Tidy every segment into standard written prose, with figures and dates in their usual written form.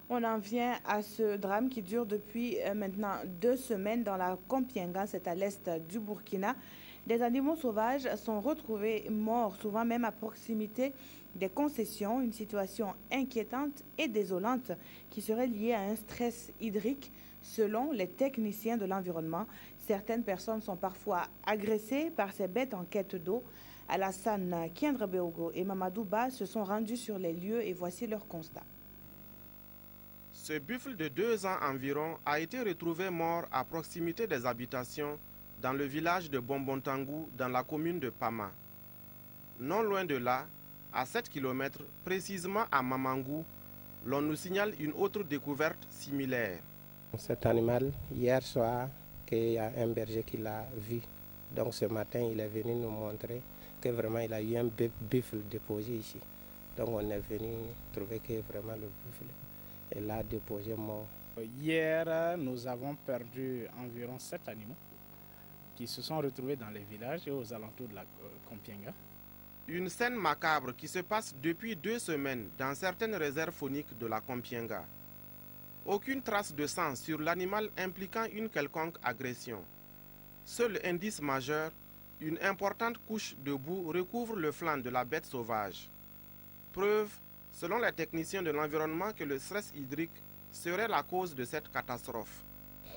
On en vient à ce drame qui dure depuis maintenant 2 semaines dans la Kompienga, c'est à l'est du Burkina. Des animaux sauvages sont retrouvés morts, souvent même à proximité des concessions, une situation inquiétante et désolante qui serait liée à un stress hydrique. Selon les techniciens de l'environnement, certaines personnes sont parfois agressées par ces bêtes en quête d'eau. Alassane Kiendrebeogo et Mamadou Ba se sont rendus sur les lieux et voici leur constat. Ce buffle de 2 ans environ a été retrouvé mort à proximité des habitations dans le village de Bombontangou dans la commune de Pama. Non loin de là, à 7 km, précisément à Mamangou, l'on nous signale une autre découverte similaire. Cet animal, hier soir, il y a un berger qui l'a vu. Donc ce matin, il est venu nous montrer que vraiment il a eu un buffle déposé ici. Donc on est venu trouver que vraiment le buffle est là déposé mort. Hier, nous avons perdu environ 7 animaux qui se sont retrouvés dans les villages et aux alentours de la Kompienga. Une scène macabre qui se passe depuis 2 semaines dans certaines réserves fauniques de la Kompienga. Aucune trace de sang sur l'animal impliquant une quelconque agression. Seul indice majeur, une importante couche de boue recouvre le flanc de la bête sauvage. Preuve, selon les techniciens de l'environnement, que le stress hydrique serait la cause de cette catastrophe.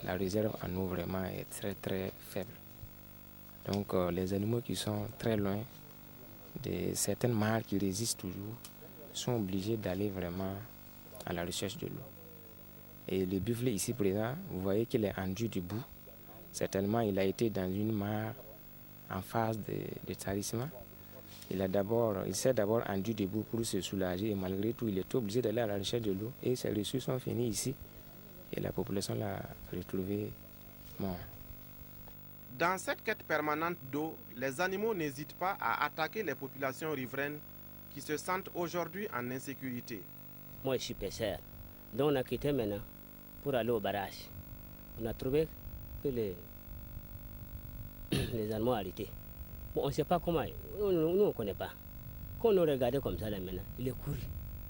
La réserve en eau vraiment est très très faible. Donc les animaux qui sont très loin de certaines mares qui résistent toujours sont obligés d'aller vraiment à la recherche de l'eau. Et le buffle ici présent, vous voyez qu'il est enduit de boue. Certainement il a été dans une mare en phase de tarissement. Il s'est d'abord enduit de boue pour se soulager et malgré tout il est obligé d'aller à la recherche de l'eau et ses ressources sont finies ici et la population l'a retrouvé mort. Dans cette quête permanente d'eau, les animaux n'hésitent pas à attaquer les populations riveraines qui se sentent aujourd'hui en insécurité. Moi je suis pêcheur, donc on a quitté maintenant pour aller au barrage. On a trouvé que les animaux arrêtés. Bon, on ne sait pas comment, nous on ne connaît pas. Quand on nous regardait comme ça là maintenant, il est couru,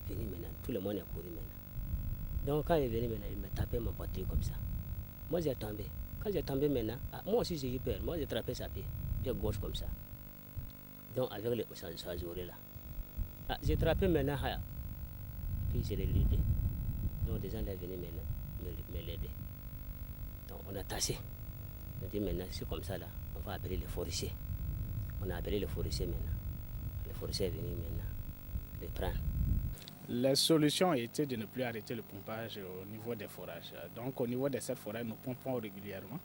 venu maintenant, tout le monde est couru maintenant. Donc quand il est venu maintenant, il m'a tapé mon poitrine comme ça. Moi j'ai tombé. Quand j'ai tombé maintenant, moi aussi j'ai eu peur, moi j'ai attrapé sa pied gauche comme ça. Donc avec les oreilles là. J'ai attrapé maintenant, puis je l'ai aidé. Donc des gens sont venus maintenant me l'aider. Donc on a tassé. On dit maintenant c'est comme ça là, on va appeler les forestiers. On a appelé les forestiers maintenant. Les forestiers sont venus maintenant les prendre. La solution était de ne plus arrêter le pompage au niveau des forages. Donc au niveau de cette forêt, nous pompons régulièrement.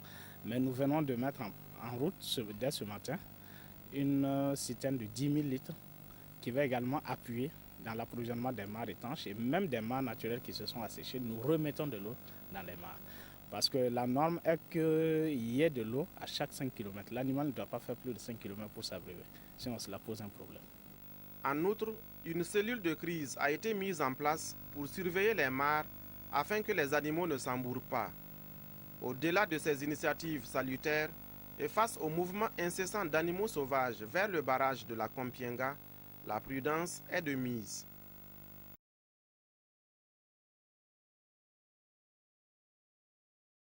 Mais nous venons de mettre en route dès ce matin une citerne de 10 000 litres qui va également appuyer dans l'approvisionnement des mares étanches et même des mares naturelles qui se sont asséchées. Nous remettons de l'eau dans les mares. Parce que la norme est qu'il y ait de l'eau à chaque 5 km. L'animal ne doit pas faire plus de 5 km pour s'abreuver, sinon cela pose un problème. En outre, une cellule de crise a été mise en place pour surveiller les mares afin que les animaux ne s'embourrent pas. Au-delà de ces initiatives salutaires et face au mouvement incessant d'animaux sauvages vers le barrage de la Kompienga, la prudence est de mise.